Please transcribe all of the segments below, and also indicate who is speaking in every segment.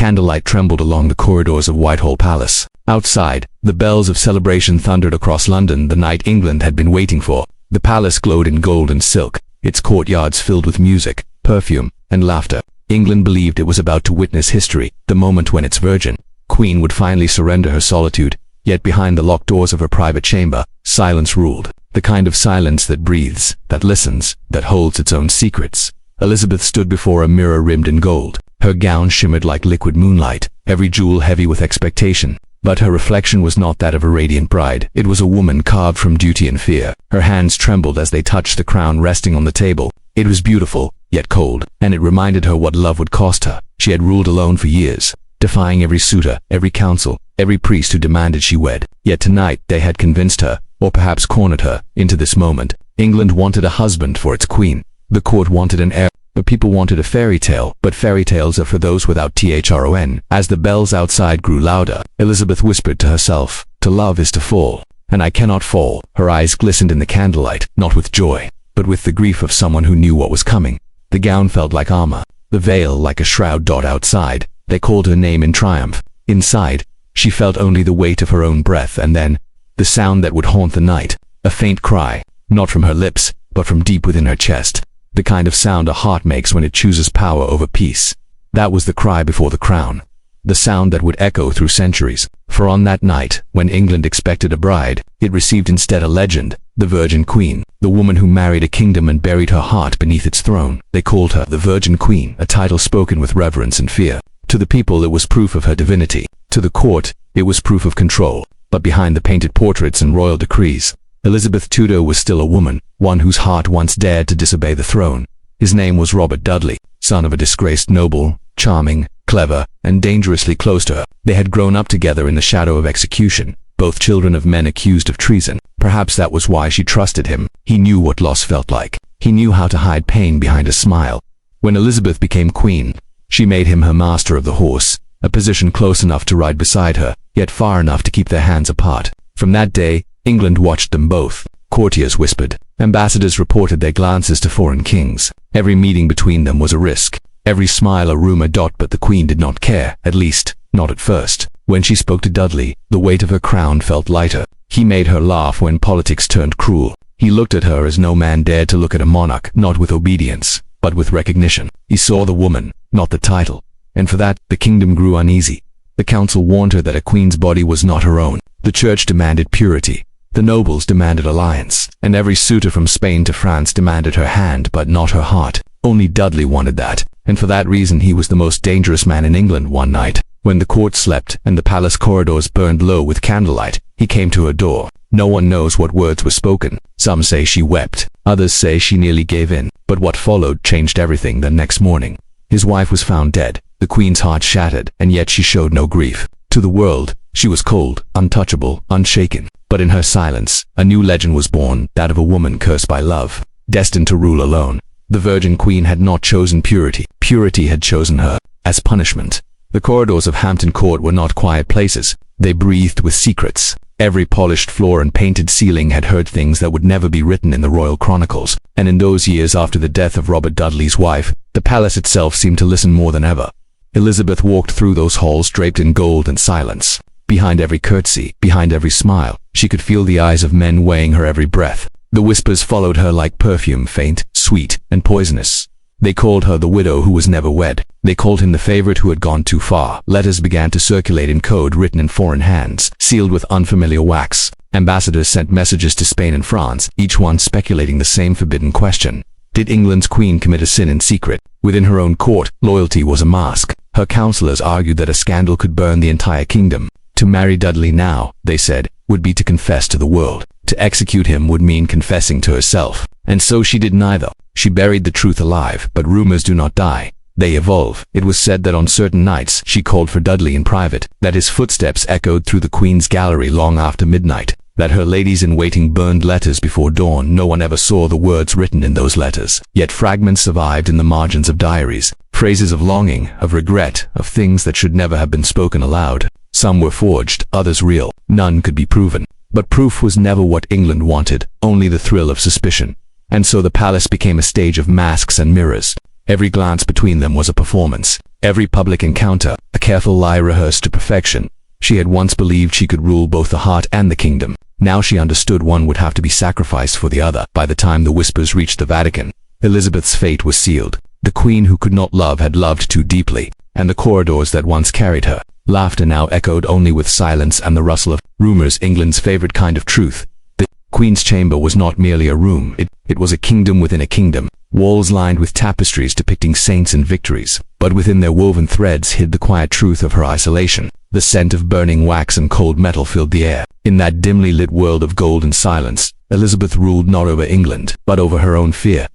Speaker 1: Candlelight trembled along the corridors of Whitehall Palace. Outside, the bells of celebration thundered across London, the night England had been waiting for. The palace glowed in gold and silk, its courtyards filled with music, perfume, and laughter. England believed it was about to witness history, the moment when its virgin queen would finally surrender her solitude. Yet behind the locked doors of her private chamber, silence ruled. The kind of silence that breathes, that listens, that holds its own secrets. Elizabeth stood before a mirror rimmed in gold. Her gown shimmered like liquid moonlight, every jewel heavy with expectation. But her reflection was not that of a radiant bride. It was a woman carved from duty and fear. Her hands trembled as they touched the crown resting on the table. It was beautiful, yet cold, and it reminded her what love would cost her. She had ruled alone for years, defying every suitor, every council, every priest who demanded she wed. Yet tonight they had convinced her, or perhaps cornered her, into this moment. England wanted a husband for its queen. The court wanted an heir. The people wanted a fairy tale, but fairy tales are for those without thron. As the bells outside grew louder, Elizabeth whispered to herself, "To love is to fall, and I cannot fall." Her eyes glistened in the candlelight, not with joy, but with the grief of someone who knew what was coming. The gown felt like armor, the veil like a shroud. Outside, they called her name in triumph. Inside, she felt only the weight of her own breath, and then, the sound that would haunt the night, a faint cry, not from her lips, but from deep within her chest. The kind of sound a heart makes when it chooses power over peace. That was the cry before the crown. The sound that would echo through centuries. For on that night, when England expected a bride, it received instead a legend, the Virgin Queen, the woman who married a kingdom and buried her heart beneath its throne. They called her the Virgin Queen, a title spoken with reverence and fear. To the people it was proof of her divinity. To the court, it was proof of control. But behind the painted portraits and royal decrees, Elizabeth Tudor was still a woman, one whose heart once dared to disobey the throne. His name was Robert Dudley, son of a disgraced noble, charming, clever, and dangerously close to her. They had grown up together in the shadow of execution, both children of men accused of treason. Perhaps that was why she trusted him. He knew what loss felt like. He knew how to hide pain behind a smile. When Elizabeth became queen, she made him her master of the horse, a position close enough to ride beside her, yet far enough to keep their hands apart. From that day, England watched them both. Courtiers whispered. Ambassadors reported their glances to foreign kings. Every meeting between them was a risk. Every smile a rumor. But the queen did not care, at least, not at first. When she spoke to Dudley, the weight of her crown felt lighter. He made her laugh when politics turned cruel. He looked at her as no man dared to look at a monarch, not with obedience, but with recognition. He saw the woman, not the title. And for that, the kingdom grew uneasy. The council warned her that a queen's body was not her own. The church demanded purity. The nobles demanded alliance, and every suitor from Spain to France demanded her hand but not her heart. Only Dudley wanted that, and for that reason he was the most dangerous man in England. One night, when the court slept and the palace corridors burned low with candlelight, he came to her door. No one knows what words were spoken. Some say she wept, others say she nearly gave in, but what followed changed everything. The next morning, his wife was found dead, the queen's heart shattered, and yet she showed no grief. To the world, she was cold, untouchable, unshaken. But in her silence, a new legend was born, that of a woman cursed by love, destined to rule alone. The Virgin Queen had not chosen purity. Purity had chosen her, as punishment. The corridors of Hampton Court were not quiet places. They breathed with secrets. Every polished floor and painted ceiling had heard things that would never be written in the royal chronicles. And in those years after the death of Robert Dudley's wife, the palace itself seemed to listen more than ever. Elizabeth walked through those halls draped in gold and silence. Behind every curtsy, behind every smile, she could feel the eyes of men weighing her every breath. The whispers followed her like perfume, faint, sweet, and poisonous. They called her the widow who was never wed. They called him the favorite who had gone too far. Letters began to circulate in code written in foreign hands, sealed with unfamiliar wax. Ambassadors sent messages to Spain and France, each one speculating the same forbidden question. Did England's queen commit a sin in secret? Within her own court, loyalty was a mask. Her counselors argued that a scandal could burn the entire kingdom. To marry Dudley now, they said, would be to confess to the world. To execute him would mean confessing to herself. And so she did neither. She buried the truth alive, but rumors do not die. They evolve. It was said that on certain nights she called for Dudley in private, that his footsteps echoed through the Queen's gallery long after midnight, that her ladies-in-waiting burned letters before dawn. No one ever saw the words written in those letters. Yet fragments survived in the margins of diaries, phrases of longing, of regret, of things that should never have been spoken aloud. Some were forged, others real. None could be proven. But proof was never what England wanted, only the thrill of suspicion. And so the palace became a stage of masks and mirrors. Every glance between them was a performance. Every public encounter, a careful lie rehearsed to perfection. She had once believed she could rule both the heart and the kingdom. Now she understood one would have to be sacrificed for the other. By the time the whispers reached the Vatican, Elizabeth's fate was sealed. The queen who could not love had loved too deeply, and the corridors that once carried her laughter now echoed only with silence and the rustle of rumors, England's favorite kind of truth. The queen's chamber was not merely a room, it was a kingdom within a kingdom, walls lined with tapestries depicting saints and victories, but within their woven threads hid the quiet truth of her isolation. The scent of burning wax and cold metal filled the air. In that dimly lit world of gold and silence, Elizabeth ruled not over England, but over her own fear.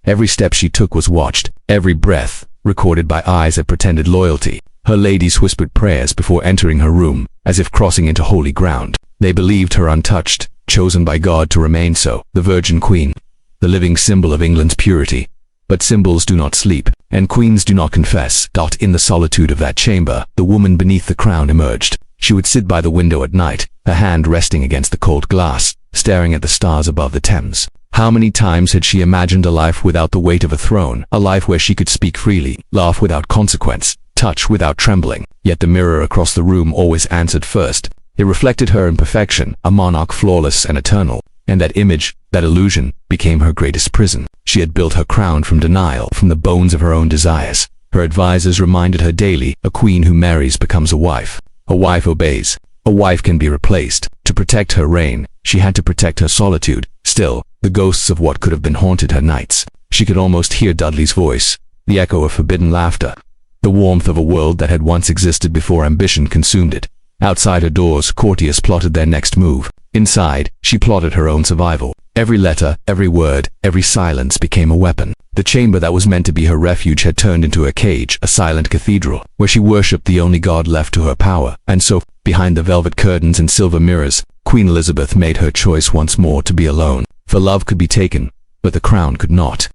Speaker 1: Every step she took was watched, every breath recorded by eyes that pretended loyalty. Her ladies whispered prayers before entering her room, as if crossing into holy ground. They believed her untouched, chosen by God to remain so, the Virgin Queen, the living symbol of England's purity. But symbols do not sleep, and queens do not confess. In the solitude of that chamber, the woman beneath the crown emerged. She would sit by the window at night, her hand resting against the cold glass, staring at the stars above the Thames. How many times had she imagined a life without the weight of a throne, a life where she could speak freely, laugh without consequence, touch without trembling. Yet the mirror across the room always answered first. It reflected her in perfection, a monarch flawless and eternal. And that image, that illusion, became her greatest prison. She had built her crown from denial, from the bones of her own desires. Her advisors reminded her daily, a queen who marries becomes a wife. A wife obeys. A wife can be replaced. To protect her reign, she had to protect her solitude. Still, the ghosts of what could have been haunted her nights. She could almost hear Dudley's voice, the echo of forbidden laughter, the warmth of a world that had once existed before ambition consumed it. Outside her doors, courtiers plotted their next move. Inside, she plotted her own survival. Every letter, every word, every silence became a weapon. The chamber that was meant to be her refuge had turned into a cage, a silent cathedral, where she worshipped the only god left to her power. And so, behind the velvet curtains and silver mirrors, Queen Elizabeth made her choice once more to be alone. For love could be taken, but the crown could not.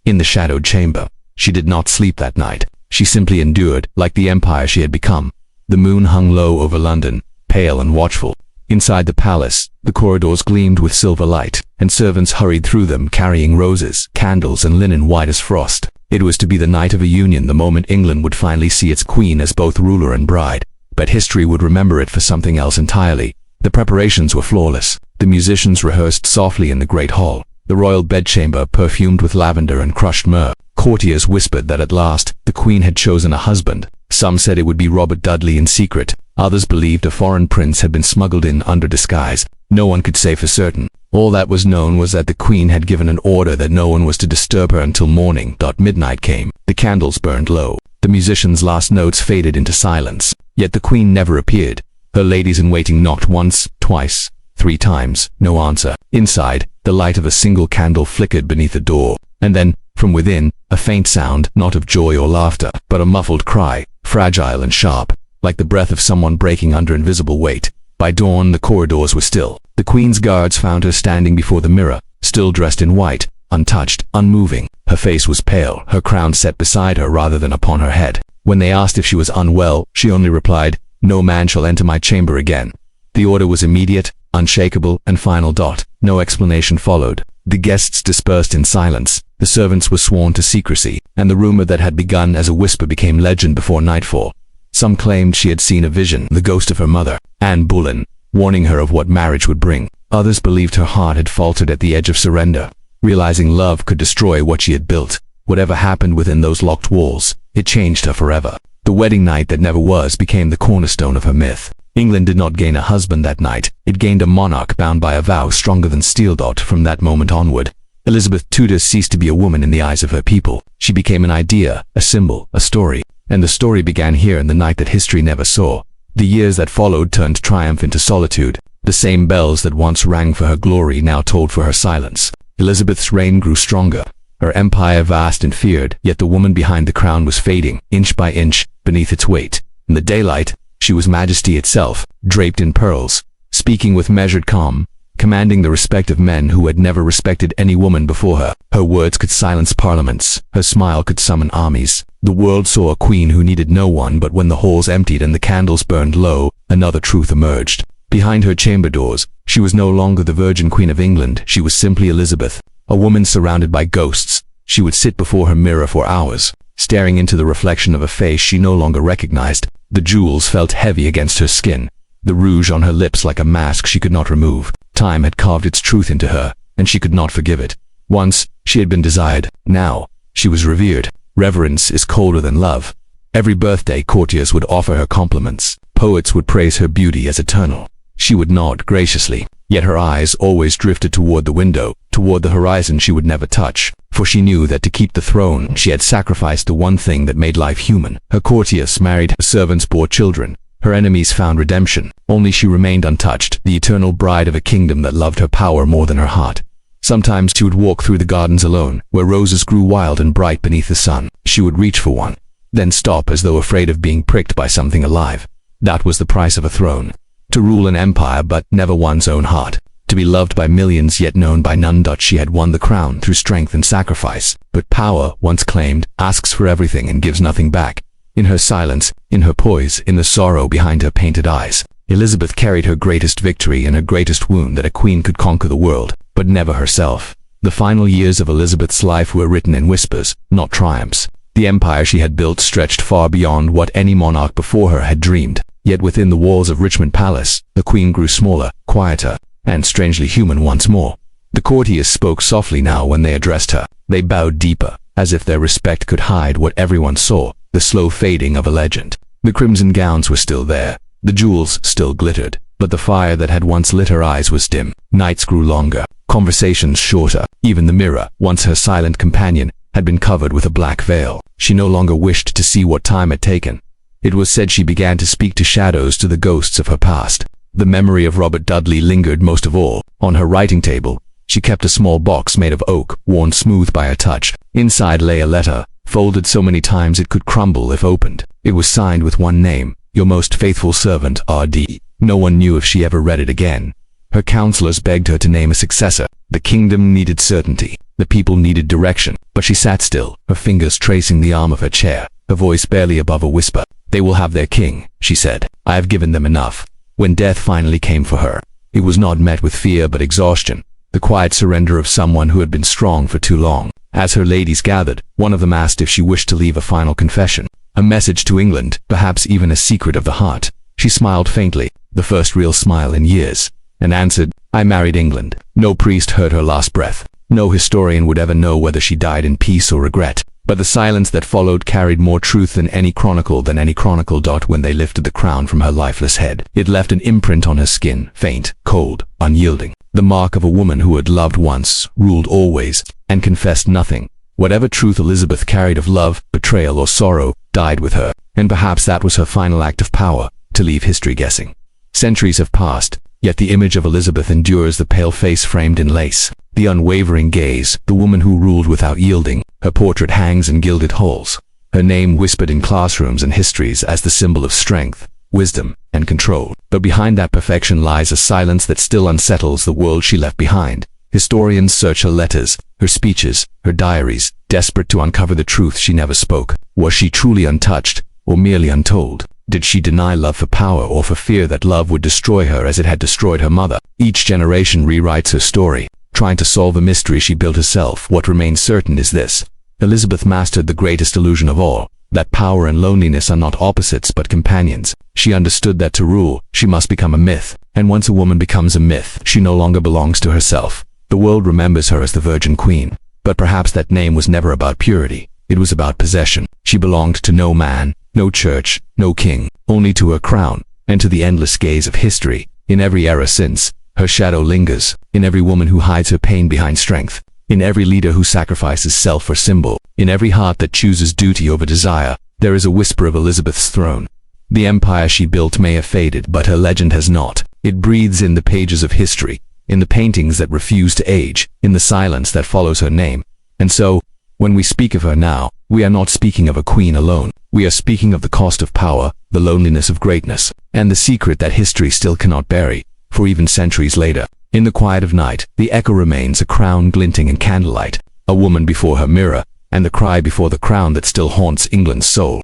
Speaker 1: In the shadowed chamber, she did not sleep that night. She simply endured, like the empire she had become. The moon hung low over London, pale and watchful. Inside the palace, the corridors gleamed with silver light, and servants hurried through them carrying roses, candles, and linen white as frost. It was to be the night of a union, the moment England would finally see its queen as both ruler and bride. But history would remember it for something else entirely. The preparations were flawless. The musicians rehearsed softly in the great hall, the royal bedchamber perfumed with lavender and crushed myrrh. Courtiers whispered that at last, the queen had chosen a husband. Some said it would be Robert Dudley in secret. Others believed a foreign prince had been smuggled in under disguise. No one could say for certain. All that was known was that the queen had given an order that no one was to disturb her until morning. Midnight came. The candles burned low. The musicians' last notes faded into silence. Yet the queen never appeared. Her ladies-in-waiting knocked once, twice, 3 times. No answer. Inside, the light of a single candle flickered beneath the door. And then, from within, a faint sound, not of joy or laughter, but a muffled cry, fragile and sharp, like the breath of someone breaking under invisible weight. By dawn, the corridors were still. The queen's guards found her standing before the mirror, still dressed in white, untouched, unmoving. Her face was pale, her crown set beside her rather than upon her head. When they asked if she was unwell, she only replied, "No man shall enter my chamber again." The order was immediate, unshakable, and final. No explanation followed. The guests dispersed in silence. The servants were sworn to secrecy, and the rumor that had begun as a whisper became legend before nightfall. Some claimed she had seen a vision, the ghost of her mother, Anne Boleyn, warning her of what marriage would bring. Others believed her heart had faltered at the edge of surrender, realizing love could destroy what she had built. Whatever happened within those locked walls, it changed her forever. The wedding night that never was became the cornerstone of her myth. England did not gain a husband that night. It gained a monarch bound by a vow stronger than steel. From that moment onward, Elizabeth Tudor ceased to be a woman in the eyes of her people. She became an idea, a symbol, a story. And the story began here in the night that history never saw. The years that followed turned triumph into solitude. The same bells that once rang for her glory now tolled for her silence. Elizabeth's reign grew stronger, her empire vast and feared, yet the woman behind the crown was fading, inch by inch, beneath its weight. In the daylight, she was majesty itself, draped in pearls, speaking with measured calm, commanding the respect of men who had never respected any woman before her. Her words could silence parliaments, her smile could summon armies. The world saw a queen who needed no one, but when the halls emptied and the candles burned low, another truth emerged. Behind her chamber doors, she was no longer the Virgin Queen of England, she was simply Elizabeth, a woman surrounded by ghosts. She would sit before her mirror for hours, staring into the reflection of a face she no longer recognized. The jewels felt heavy against her skin, the rouge on her lips like a mask she could not remove. Time had carved its truth into her, and she could not forgive it. Once, she had been desired. Now, she was revered. Reverence is colder than love. Every birthday, courtiers would offer her compliments. Poets would praise her beauty as eternal. She would nod graciously, yet her eyes always drifted toward the window, toward the horizon she would never touch, for she knew that to keep the throne, she had sacrificed the one thing that made life human. Her courtiers married, her servants bore children, her enemies found redemption. Only she remained untouched, the eternal bride of a kingdom that loved her power more than her heart. Sometimes she would walk through the gardens alone, where roses grew wild and bright beneath the sun. She would reach for one, then stop as though afraid of being pricked by something alive. That was the price of a throne. To rule an empire but never one's own heart. To be loved by millions yet known by none. She had won the crown through strength and sacrifice. But power, once claimed, asks for everything and gives nothing back. In her silence, in her poise, in the sorrow behind her painted eyes, Elizabeth carried her greatest victory and her greatest wound that a queen could conquer the world, but never herself. The final years of Elizabeth's life were written in whispers, not triumphs. The empire she had built stretched far beyond what any monarch before her had dreamed. Yet within the walls of Richmond Palace, the queen grew smaller, quieter, and strangely human once more. The courtiers spoke softly now when they addressed her. They bowed deeper, as if their respect could hide what everyone saw, the slow fading of a legend. The crimson gowns were still there, the jewels still glittered, but the fire that had once lit her eyes was dim. Nights grew longer, conversations shorter. Even the mirror, once her silent companion, had been covered with a black veil. She no longer wished to see what time had taken. It was said she began to speak to shadows, to the ghosts of her past. The memory of Robert Dudley lingered most of all. On her writing table, she kept a small box made of oak, worn smooth by her touch. Inside lay a letter, folded so many times it could crumble if opened. It was signed with one name, "Your most faithful servant, R.D." No one knew if she ever read it again. Her counselors begged her to name a successor. The kingdom needed certainty. The people needed direction. But she sat still, her fingers tracing the arm of her chair, her voice barely above a whisper. "They will have their king," she said. "I have given them enough." When death finally came for her, it was not met with fear but exhaustion, the quiet surrender of someone who had been strong for too long. As her ladies gathered, one of them asked if she wished to leave a final confession, a message to England, perhaps even a secret of the heart. She smiled faintly, the first real smile in years, and answered, "I married England." No priest heard her last breath. No historian would ever know whether she died in peace or regret. But the silence that followed carried more truth than any chronicle. When they lifted the crown from her lifeless head, it left an imprint on her skin, faint, cold, unyielding. The mark of a woman who had loved once, ruled always, and confessed nothing. Whatever truth Elizabeth carried of love, betrayal, or sorrow, died with her. And perhaps that was her final act of power, to leave history guessing. Centuries have passed, yet the image of Elizabeth endures, the pale face framed in lace, the unwavering gaze, the woman who ruled without yielding. Her portrait hangs in gilded halls, her name whispered in classrooms and histories as the symbol of strength, wisdom, and control. But behind that perfection lies a silence that still unsettles the world she left behind. Historians search her letters, her speeches, her diaries, desperate to uncover the truth she never spoke. Was she truly untouched, or merely untold? Did she deny love for power or for fear that love would destroy her as it had destroyed her mother? Each generation rewrites her story, trying to solve a mystery she built herself. What remains certain is this: Elizabeth mastered the greatest illusion of all, that power and loneliness are not opposites but companions. She understood that to rule, she must become a myth, and once a woman becomes a myth, she no longer belongs to herself. The world remembers her as the Virgin Queen, but perhaps that name was never about purity. It was about possession. She belonged to no man, no church, no king, only to her crown, and to the endless gaze of history. In every era since, her shadow lingers, in every woman who hides her pain behind strength, in every leader who sacrifices self for symbol, in every heart that chooses duty over desire, there is a whisper of Elizabeth's throne. The empire she built may have faded, but her legend has not. It breathes in the pages of history, in the paintings that refuse to age, in the silence that follows her name. And so, when we speak of her now, we are not speaking of a queen alone. We are speaking of the cost of power, the loneliness of greatness, and the secret that history still cannot bury, for even centuries later. In the quiet of night, the echo remains, a crown glinting in candlelight, a woman before her mirror, and the cry before the crown that still haunts England's soul.